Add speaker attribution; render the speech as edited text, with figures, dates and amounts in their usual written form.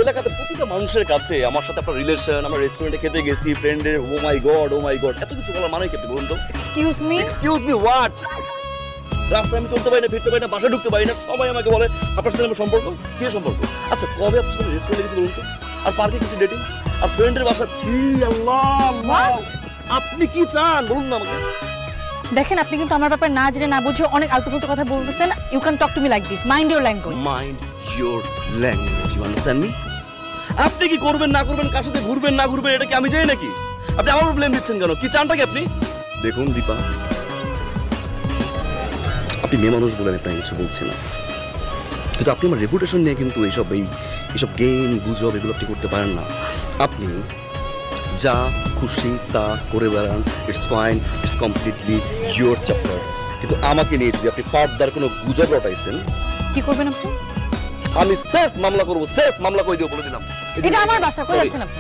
Speaker 1: এলাকাতে প্রতিটা মানুষের কাছে আমার সাথে আপনার রিলেশন, আমরা রেস্টুরেন্টে খেতে গেছি ফ্রেন্ডের, ও মাই গড এত কিছু বলার মানে কি আপনি বলুন তো?
Speaker 2: Excuse me
Speaker 1: what? রাস্তায় আমি চলতে পারি না, ফিরতে পারি না, বাসায় ঢুকতে পারি না, সবাই আমাকে বলে আপনার সাথে আমার সম্পর্ক কি সম্পর্ক? আচ্ছা কবে আপনার সাথে রেস্টুরেন্টে গেছি বলুন তো? আর পার্কে কিছু ডেটিং আর ফ্রেন্ডের বাসা, ছি আল্লাহ। আপনি কি চান বলুন না আমাকে?
Speaker 2: দেখেন আপনি কিন্তু আমার ব্যাপারে না জেনে না বুঝে অনেক আলতু-ফালতু কথা বলতেছেন। You can talk to me like this, mind your language.
Speaker 1: Mind your language, you understand me? আপনি কি করবেন না করবেন, কার সাথে ঘুরবেন না ঘুরবেন, এটা কি আমি জানি নাকি? আপনি আমার উপর ব্লেম দিচ্ছেন কেন? কি চানটা কি আপনি? দেখুন দীপা, আপনি মেয়ে মানুষ বলেন আপনাকে কিছু বলছি না, কিন্তু আপনি আমার রেপুটেশন নিয়ে কিন্তু এইসব গেম গুজব এগুলো আপনি করতে পারেন না। আপনি যা খুশি তা করে বেড়ান, it's fine, it's completely your chapter, কিন্তু আমাকে নিয়ে যদি আপনি ফার্দার কোনো গুজব রটাইছেন,
Speaker 2: কি করবেন আপনি?
Speaker 1: আমি সেফ মামলা করবো, সেফ মামলা করে দিও বলে দিলাম।
Speaker 2: এটা আমার বাসা, কই যাচ্ছেন আপনি?